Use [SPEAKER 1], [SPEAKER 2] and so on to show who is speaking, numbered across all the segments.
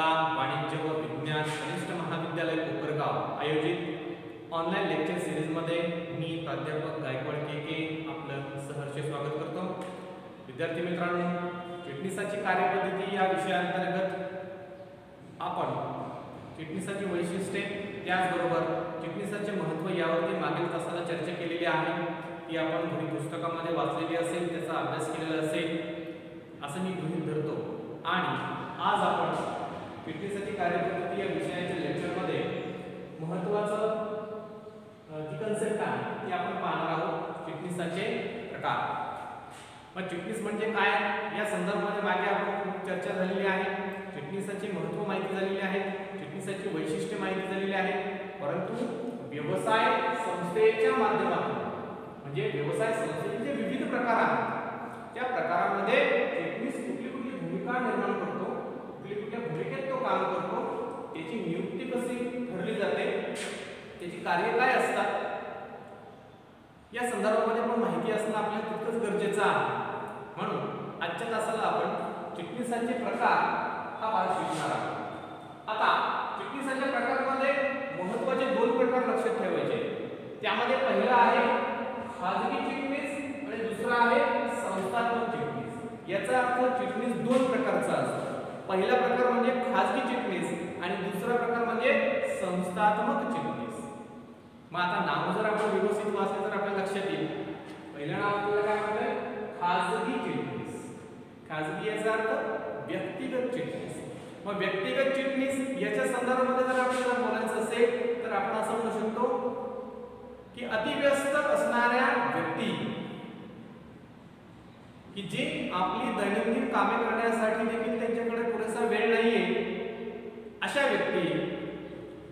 [SPEAKER 1] कला वाणिज्य व विज्ञान कनिष्ठ महाविद्यालय कोपरगाव आयोजित ऑनलाईन लेक्चर सिरीजमध्ये मी प्राध्यापक गायकवाड के आपलं सहर्ष स्वागत करतो। विद्यार्थी मित्रांनो, फिटनेसची कार्यपद्धती या विषयाअंतर्गत आपण फिटनेसची वैशिष्ट्ये त्याचबरोबर फिटनेसचे महत्त्व यावरती मागील तासाला चर्चा केलेली आहे। ती आपण घरी पुस्तकामध्ये वाचलेली असेल, त्याचा अभ्यास केलेला असेल असं मी गृहीत धरतो। आणि आज आपण फिटनेसची कार्यपद्धती या विषयाच्या लेक्चरमध्ये महत्त्वाचं जी कन्सेप्ट आहे ती आपण पाहणार आहोत, फिटनेसचे प्रकार। मग फिटनेस म्हणजे काय या संदर्भामध्ये मागे आपण खूप चर्चा झालेली आहे। फिटनेसचे महत्त्व माहिती झालेली आहे, फिटनेसची वैशिष्ट्ये माहिती झालेली आहे, परंतु व्यवसाय संस्थेच्या माध्यमातून म्हणजे व्यवसाय संस्थेचे विविध प्रकार आहेत, त्या प्रकारामध्ये फिटनेस कुठली भूमिका निर्माण करतो, कुठल्या भूमिकेत तो काम करतो, त्याची नियुक्ती कशी ठरली जाते, त्याची कार्य काय असतात या संदर्भामध्ये पण माहिती असणं आपल्याला तितकंच गरजेचं आहे। म्हणून आजच्या तासाला आपण फिटनेसचे प्रकार हा भाग शिकणार आहोत। आता फिटनेसच्या प्रकारामध्ये महत्त्वाचे दोन प्रकार लक्षात ठेवायचे। त्यामध्ये पहिला आहे खाजगी फिटनेस आणि दुसरा आहे संस्थात्मक फिटनेस। याचा अर्थ फिटनेस दोन प्रकारचा असतो। पहिला प्रकार म्हणजे खाजगी फिटनेस आणि दुसरा प्रकार म्हणजे संस्थात्मक फिटनेस। मग आता नाव जर आपण व्यवस्थित वाचलं तर आपल्या लक्षात येईल। पहिलं नाव आपल्याला काय म्हणतात? खाजगी फिटनेस। खाजगी याचा अर्थ व्यक्तिगत फिटनेस। मग व्यक्तिगत फिटनेस याच्या संदर्भामध्ये जर आपल्याला बोलायचं असेल तर आपण असं म्हणू शकतो की अतिव्यस्त असणाऱ्या व्यक्ती की जे आपली दैनंदिन कामे करण्यासाठी देखील त्यांच्याकडे पुरेसा वेळ नाहीये, अशा व्यक्ती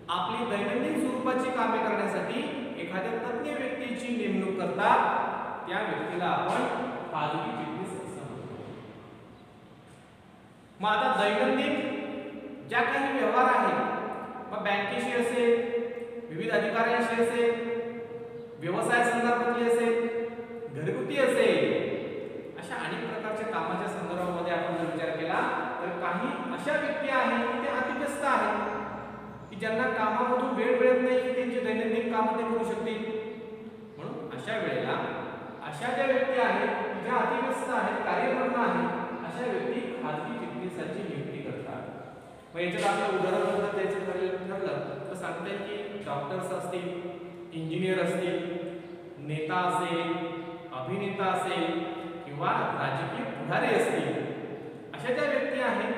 [SPEAKER 1] आपली दैनंदिन स्वरूपाची कामे करण्यासाठी एखाद्या तज्ञ व्यक्तीची नेमणूक करतात, त्या व्यक्तीला आपण खाजगी फिटनेस असं म्हणतो। मग आता दैनंदिन ज्या काही व्यवहार आहेत, मग बँकेशी असेल, विविध अधिकाऱ्यांशी असेल, व्यवसाय संदर्भातली असेल, घरगुती असेल, अशा अनेक प्रकारच्या कामाच्या संदर्भामध्ये आपण जर विचार केला तर काही अशा व्यक्ती आहेत की ते अतिव्यस्त आहेत, की ज्यांना कामामधून वेळ मिळत नाही की त्यांची दैनंदिन कामं ते करू शकतील। म्हणून अशा वेळेला अशा ज्या व्यक्ती आहेत ज्या अतिव्यस्त आहेत, कार्यप्रवृत्त आहेत, अशा व्यक्ती खाजगी फिटनेसची नियुक्ती करतात। मग याच्यात आपलं उदाहरण द्यायचं ठरलं तर सांगता येईल की डॉक्टर्स असतील, इंजिनियर असतील, नेता असेल, अभिनेता असेल किंवा राजकीय पुढारी असतील, अशा ज्या व्यक्ती आहेत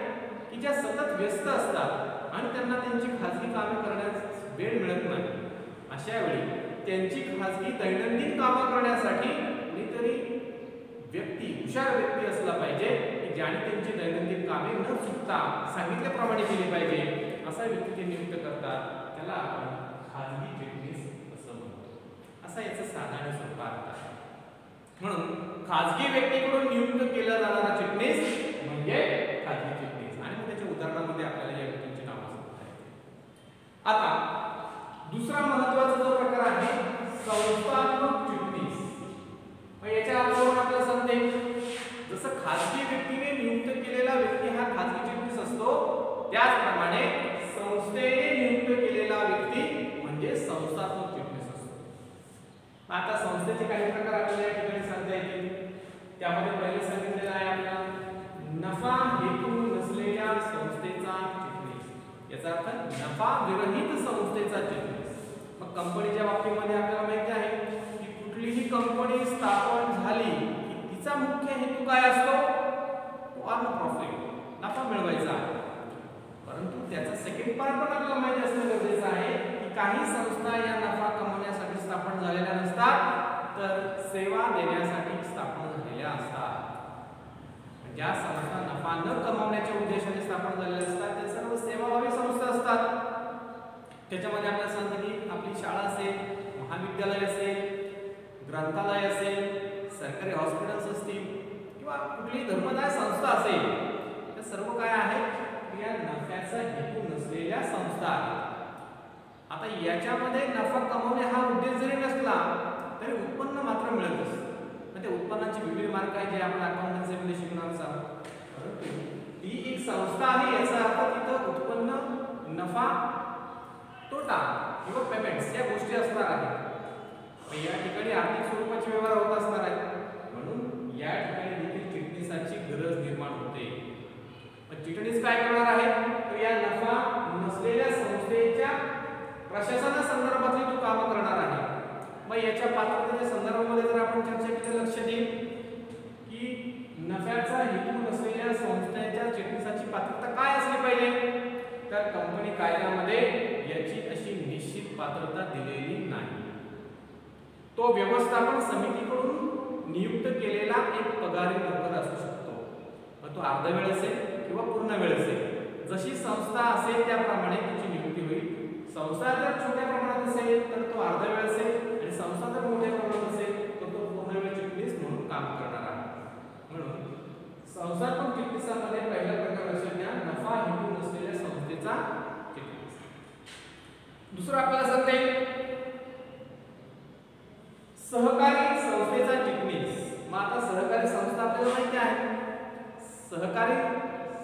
[SPEAKER 1] की ज्या सतत व्यस्त असतात आणि त्यांना त्यांची खाजगी कामे करण्यास वेळ मिळत नाही, अशा वेळी त्यांची खाजगी दैनंदिन कामे करण्यासाठी कोणीतरी व्यक्ती, हुशार व्यक्ती असला पाहिजे की ज्याने त्यांची दैनंदिन कामे न चुकता सांगितल्याप्रमाणे केली पाहिजे, असा व्यक्ती ते नियुक्त करतात, त्याला आपण खाजगी फिटनेस असं म्हणतो। असा याचा साधा आणि सोपा अर्थ आहे। म्हणून खाजगी व्यक्तीकडून नियुक्त केला जाणारा फिटनेस म्हणजे खाजगी फिटनेस। आणि मग त्याच्या उदाहरणामध्ये आपल्याला या व्यक्तींची नावं सांगता येतील। आता दुसरा महत्त्वाचा जो प्रकार आहे संस्थात्मक फिटनेस। मग याच्या अर्थावरून आपल्याला समजेल जसं खाजगी व्यक्तीने नियुक्त केलेला व्यक्ती हा खाजगी फिटनेस असतो, त्याचप्रमाणे संस्थेने नियुक्त केलेला व्यक्ती म्हणजे संस्थात्मक फिटनेस असतो। आता संस्थेचे काही प्रकार आपल्याला या ठिकाणी सांगता येतील। त्यामध्ये पहिले सांगितलेलं आहे आपल्याला नफा हेतू नसलेल्या संस्थेचा फिटनेस। याचा अर्थ नफा विरहित संस्थेचा फिटनेस। मग कंपनीच्या बाबतीमध्ये आपल्याला माहिती आहे की कुठलीही कंपनी स्थापन झाली की तिचा मुख्य हेतू काय असतो? तो अर्न प्रॉफिट, नफा मिळवायचा आहे। परंतु त्याचा सेकंड पार्ट पण आपल्याला माहिती असणं गरजेचं आहे की काही संस्था या नफा कमवण्यासाठी स्थापन झालेल्या नसतात, तर सेवा देण्यासाठी स्थापन झालेल्या असतात। ज्या संस्था नफा न कमवण्याच्या उद्देशाने स्थापन झालेल्या असतात त्या सर्व सेवाभावी संस्था असतात। त्याच्यामध्ये आपल्याला सांगतो की आपली शाळा असेल, महाविद्यालय असेल, ग्रंथालय असेल, सरकारी हॉस्पिटल्स असतील किंवा कुठलीही धर्मदाय संस्था असेल, त्या सर्व काय आहेत या नफ्याचा हेतू नसलेल्या संस्था आहेत। आता याच्यामध्ये नफा कमवणे हा उद्देश जरी नसला तरी उत्पन्न मात्र मिळत असतं। ते उत्पन्नाचे विविध मार्ग आहेत जे आपण अकाउंटन्सीमध्ये शिकणार आहोत। परंतु ही एक संस्था आहे याचा अर्थ तिथं उत्पन्न, नफा, तोटा किंवा पेमेंट्स या गोष्टी असणार आहेत. या ठिकाणी आर्थिक स्वरूपाचे व्यवहार होत असणार आहेत. म्हणून या ठिकाणी देखील चिटणीसाची गरज निर्माण होते. पण चिटणीस काय करणार आहे तर या नफा नसलेल्या संस्थेच्या प्रशासनासंदर्भातली तो काम करणार आहे. मग याच्या पात्रतेच्या संदर्भामध्ये जर आपण चर्चा केली लक्ष देईल की नफ्याचा हेतू नसलेल्या संस्थेच्या चिटणीसाची पात्रता काय असली पाहिजे तर कंपनी कायद्यामध्ये याची अशी निश्चित पात्रता दिलेली नाही. तो व्यवस्थापन समितीकडून नियुक्त केलेला एक पगारी नोकर असू शकतो. मग तो अर्ध वेळ असेल किंवा पूर्ण वेळ असेल. जशी संस्था असेल त्याप्रमाणे त्याची नियुक्ती होईल. संस्था जर छोट्या प्रमाणात असेल तर तो अर्ध वेळ असेल आणि संस्था जर मोठ्या प्रमाणात असेल तर तो पूर्ण वेळ चिटणीस म्हणून काम करणार आहे. म्हणून संस्थात्मक चिटणीसामध्ये पहिला प्रकार लक्षात घ्या नफा हेतू नसलेल्या संस्थेचा चिटणीस. दुसरा आपल्याला सांगते सहकारी संस्थेचा चिटणीस. मग आता सहकारी संस्था आपल्याला माहिती आहे. सहकारी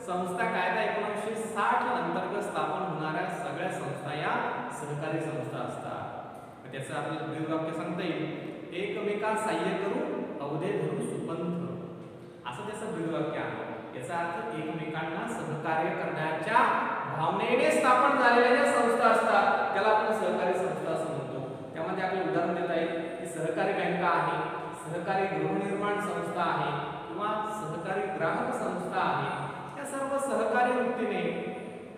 [SPEAKER 1] संस्था कायदा 1960 अंतर्गत स्थापन होणाऱ्या सगळ्या संस्था या सहकारी संस्था असतात. त्याचं आपल्याला ब्रीद वाक्य सांगता येईल एकमेका सहाय्य करून अवधे धरून सुपंथ असं त्याचं ब्रीद वाक्य आहे. याचा अर्थ एकमेकांना सहकार्य करण्याच्या भावनेने स्थापन झालेल्या ज्या संस्था असतात त्याला आपण सहकारी संस्था असं म्हणतो. त्यामध्ये आपल्याला उदाहरण देता येईल की सहकारी बँका आहे, सहकारी गृहनिर्माण संस्था आहे किंवा सहकारी ग्राहक संस्था आहे. या सर्व सहकारी वृत्तीने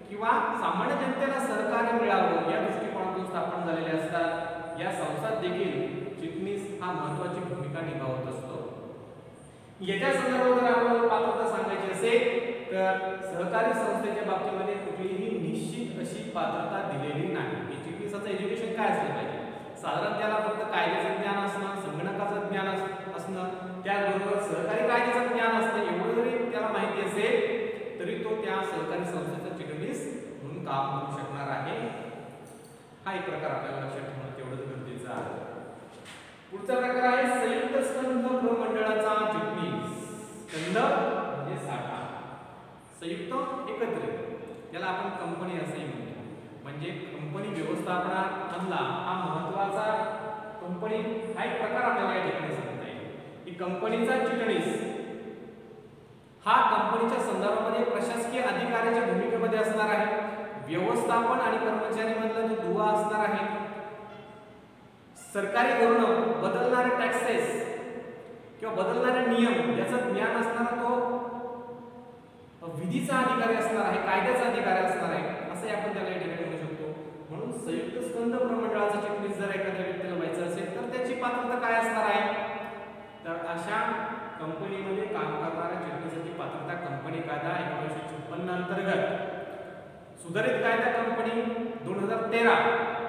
[SPEAKER 1] किंवा सामान्य जनतेला सहकार्य मिळावं या दृष्टिकोनातून स्थापन झालेल्या असतात. या संस्थात देखील चिटणीस हा महत्त्वाची भूमिका निभावत असतो. याच्या संदर्भात जर आपल्याला पात्रता सांगायची असेल तर सहकारी संस्थेच्या बाबतीमध्ये कुठलीही निश्चित अशी पात्रता दिलेली नाही. चिटणीसाचं एज्युकेशन काय असलं पाहिजे साधारण त्याला फक्त कायद्याचं ज्ञान असणं, संगणकाचं ज्ञान असणं, त्याचबरोबर सहकारी कायद्याचं ज्ञान असणं एवढं जरी त्याला माहिती असेल तरी तो त्या सहकारी संस्थेचा चिटणीस म्हणून काम करू शकणार आहे. हा एक प्रकार आपल्याला लक्षात ठेवणं तेवढंच गरजेचं आहे. पुढचा प्रकार आहे संयुक्त स्कंध प्रमंडळाचा चिटणीस. स्कंध म्हणजे साठा, संयुक्त एकत्रित याला आपण कंपनी असेही म्हणतो. म्हणजे कंपनी व्यवस्थापनामधला हा महत्त्वाचा कंपनी हा एक प्रकार आपल्याला या ठिकाणी सांगता येईल की कंपनीचा चिटणीस हा कंपनीच्या संदर्भामध्ये प्रशासकीय अधिकाऱ्याच्या भूमिकेमध्ये असणार आहे. व्यवस्थापन आणि कर्मचाऱ्यांमधला जो दुवा असणार आहे. सरकारी धोरण, बदलणारे टॅक्सेस किंवा बदलणारे नियम याचं ज्ञान असणारा तो विधीचा अधिकारी असणार आहे, कायद्याचा अधिकारी असणार आहे असं आपण त्याला या ठिकाणी म्हणू शकतो. म्हणून संयुक्त स्कंध प्रमंडळाचा चिटणीस जर एखाद्या व्यक्तीला व्हायचं असेल तर त्याची पात्रता काय असणार आहे तर अशा कंपनीमध्ये काम करणाऱ्या चिटणीसाची पात्रता कंपनी कायदा 1956 अंतर्गत सुधारित कायदा कंपनी 2013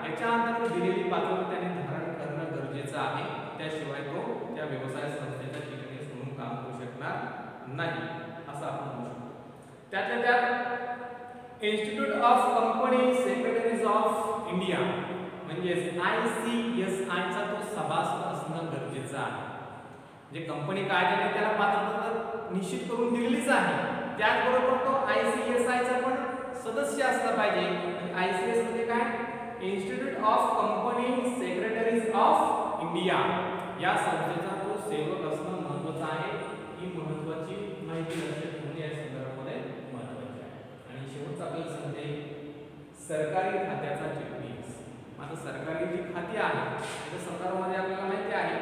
[SPEAKER 1] याच्या अंतर्गत दिलेली पात्रता त्याने धारण करणं गरजेचं आहे. त्याशिवाय तो त्या व्यवसाय संस्थेचा चिटणीस म्हणून काम करू शकणार नाही असं आपण म्हणू शकतो. त्यातल्या त्यात institute of company secretaries of India म्हणजे ICSI चा तो सभासद असणं गरजेचं आहे. म्हणजे कंपनी कायद्याने त्याला पात्रता निश्चित करून दिलेलीच आहे. त्याचबरोबर तो ICSI चा पण सदस्य असला पाहिजे. ICS म्हणजे काय institute of company secretaries of India या संस्थेचा तो सेवक असणं महत्त्वाचं आहे. ही महत्त्वाची माहिती लक्षात ठेवून या संदर्भामध्ये महत्त्वाची आहे. आणि शेवटचं आपल्याला सांगते सरकारी खात्याचा चिटणीस. आता सरकारी जी खाती आहेत त्या संदर्भामध्ये आपल्याला माहिती आहे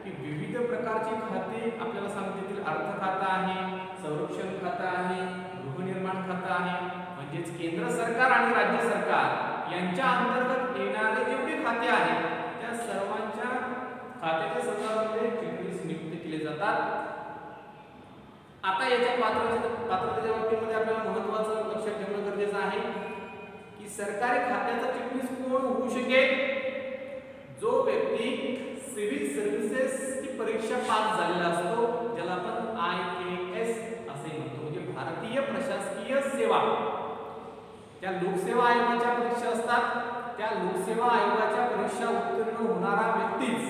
[SPEAKER 1] की विविध प्रकारची खाती आपल्याला सांगतील. अर्थ खातं आहे, संरक्षण खातं आहे, गृहनिर्माण खातं आहे. म्हणजेच केंद्र सरकार आणि राज्य सरकार यांच्या अंतर्गत येणारे जेवढे खाते आहेत त्या सर्वांच्या खात्याच्या संदर्भामध्ये चिटणीस नियुक्त केले जातात. आता याच्या पात्रतेच्या बाबतीमध्ये आपल्याला महत्त्वाचं लक्षात ठेवणं गरजेचं आहे की सरकारी खात्याचा चिटणीस कोण होऊ शकेल जो व्यक्ती सिव्हिल सर्व्हिसेसची परीक्षा पास झालेला असतो ज्याला आपण IAS असे म्हणतो. म्हणजे भारतीय प्रशासकीय सेवा त्या लोकसेवा आयोगाच्या परीक्षा असतात. त्या लोकसेवा आयोगाच्या परीक्षा उत्तीर्ण होणारा व्यक्तीच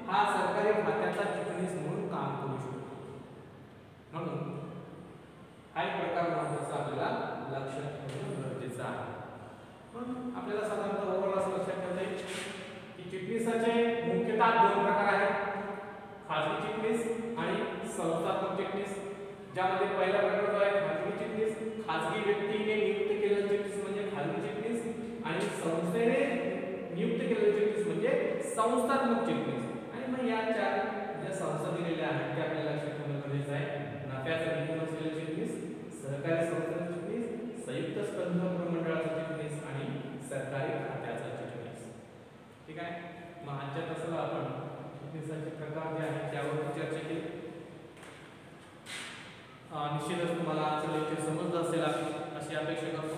[SPEAKER 1] हा सरकारी खात्याचा चिटणीस म्हणून काम करू शकतो. म्हणून हा एक प्रकार लक्षात ठेवणं गरजेचं आहे. पण आपल्याला साधारणतः ओव्हरऑल असं लक्षात ठेवता येईल की चिटणीसाचे मुख्यतः दोन प्रकार आहेत, खाजगी चिटणीस आणि संस्थात्मक चिटणीस. ज्यामध्ये पहिला प्रकार जो आहे खाजगी चिटणीस, खाजगी व्यक्तीने नियुक्त केलेला चिटणीस म्हणजे खाजगी चिटणीस आणि संस्थेने नियुक्त केलेला चिटणीस म्हणजे संस्थात्मक चिटणीस. आणि मग या चार ज्या संस्था दिलेल्या आहेत त्या आपल्याला लक्षात ठेवणं गरजेचं आहे. नफ्याचा नियम असलेले चिटणीस, सहकारी संस्थेचा चिटणीस, संयुक्त स्कंध मंडळाचा चिटणीस आणि सरकारी खात्याचा चिटणीस. ठीक आहे. मग आजच्या तासाला आपण चिटणीसाचे प्रकार जे आहेत त्यावर चर्चा केली. निश्चितच तुम्हाला आजचं लेक्चर समजलं असेल अशी अपेक्षा करतो.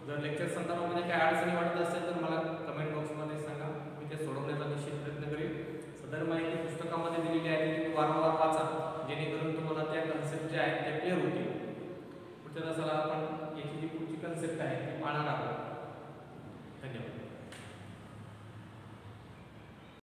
[SPEAKER 1] जर लेक्चर संदर्भामध्ये काही अडचणी वाटत असेल तर मला कमेंट बॉक्समध्ये सांगा, मी ते सोडवण्याचा निश्चित प्रयत्न करेन. सदर माहिती पुस्तकामध्ये दिलेली आहे ती तुम्ही वारंवार वाचा, जेणेकरून तुम्हाला त्या कन्सेप्ट ज्या आहेत त्या क्लिअर होतील. पुढच्या तासाला आपण याची जी पुढची कन्सेप्ट आहे ती पाहणार आहोत.